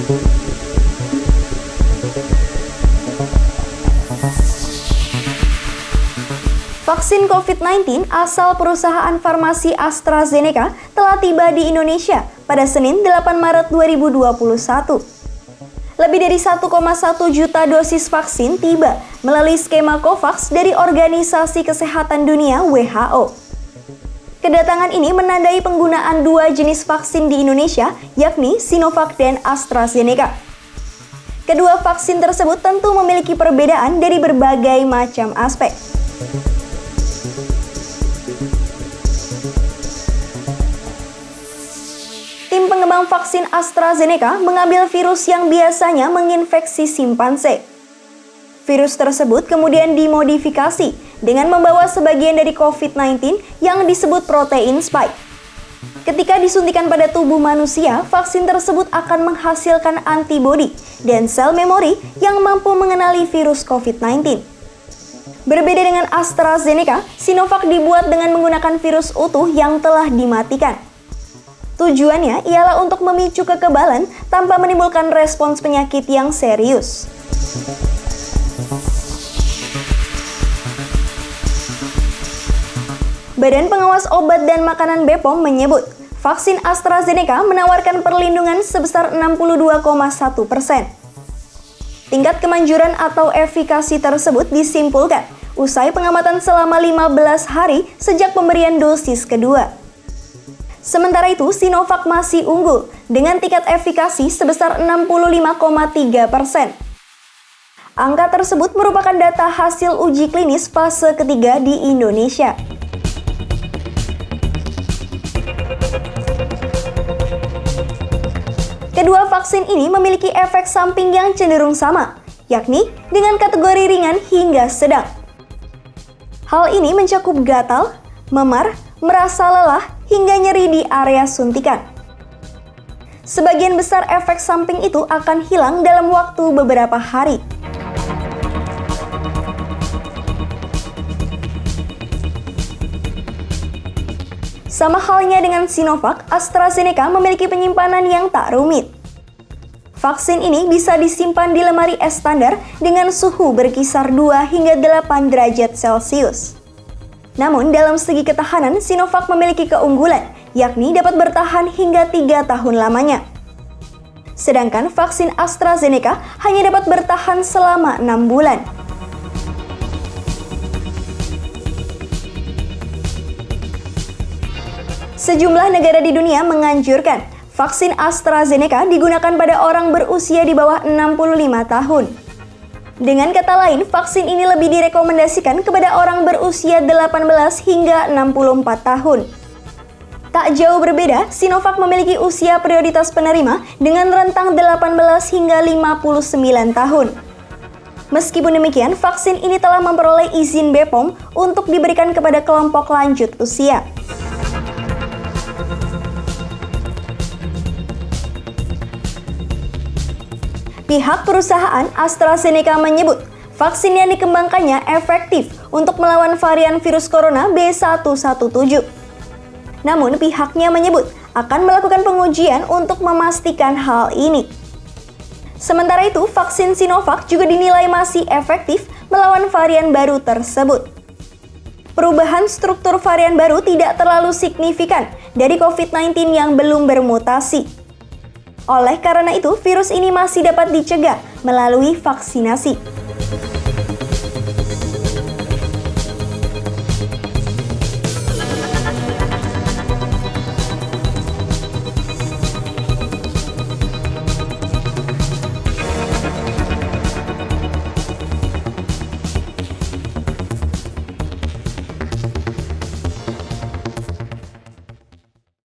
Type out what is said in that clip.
Vaksin COVID-19 asal perusahaan farmasi AstraZeneca telah tiba di Indonesia pada Senin 8 Maret 2021. Lebih dari 1,1 juta dosis vaksin tiba melalui skema COVAX dari Organisasi Kesehatan Dunia (WHO). Kedatangan ini menandai penggunaan dua jenis vaksin di Indonesia, yakni Sinovac dan AstraZeneca. Kedua vaksin tersebut tentu memiliki perbedaan dari berbagai macam aspek. Tim pengembang vaksin AstraZeneca mengambil virus yang biasanya menginfeksi simpanse. Virus tersebut kemudian dimodifikasi dengan membawa sebagian dari COVID-19 yang disebut protein spike. Ketika disuntikan pada tubuh manusia, vaksin tersebut akan menghasilkan antibodi dan sel memori yang mampu mengenali virus COVID-19. Berbeda dengan AstraZeneca, Sinovac dibuat dengan menggunakan virus utuh yang telah dimatikan. Tujuannya ialah untuk memicu kekebalan tanpa menimbulkan respons penyakit yang serius. Badan Pengawas Obat dan Makanan BPOM menyebut, vaksin AstraZeneca menawarkan perlindungan sebesar 62,1%. Tingkat kemanjuran atau efikasi tersebut disimpulkan usai pengamatan selama 15 hari sejak pemberian dosis kedua. Sementara itu, Sinovac masih unggul dengan tingkat efikasi sebesar 65,3%. Angka tersebut merupakan data hasil uji klinis fase ketiga di Indonesia. Kedua vaksin ini memiliki efek samping yang cenderung sama, yakni dengan kategori ringan hingga sedang. Hal ini mencakup gatal, memar, merasa lelah, hingga nyeri di area suntikan. Sebagian besar efek samping itu akan hilang dalam waktu beberapa hari. Sama halnya dengan Sinovac, AstraZeneca memiliki penyimpanan yang tak rumit. Vaksin ini bisa disimpan di lemari es standar dengan suhu berkisar 2 hingga 8 derajat Celcius. Namun, dalam segi ketahanan, Sinovac memiliki keunggulan, yakni dapat bertahan hingga 3 tahun lamanya. Sedangkan vaksin AstraZeneca hanya dapat bertahan selama 6 bulan. Sejumlah negara di dunia menganjurkan vaksin AstraZeneca digunakan pada orang berusia di bawah 65 tahun. Dengan kata lain, vaksin ini lebih direkomendasikan kepada orang berusia 18 hingga 64 tahun. Tak jauh berbeda, Sinovac memiliki usia prioritas penerima dengan rentang 18 hingga 59 tahun. Meskipun demikian, vaksin ini telah memperoleh izin BPOM untuk diberikan kepada kelompok lanjut usia. Pihak perusahaan AstraZeneca menyebut vaksin yang dikembangkannya efektif untuk melawan varian virus corona B117. Namun pihaknya menyebut akan melakukan pengujian untuk memastikan hal ini. Sementara itu, vaksin Sinovac juga dinilai masih efektif melawan varian baru tersebut. Perubahan struktur varian baru tidak terlalu signifikan dari COVID-19 yang belum bermutasi. Oleh karena itu, virus ini masih dapat dicegah melalui vaksinasi.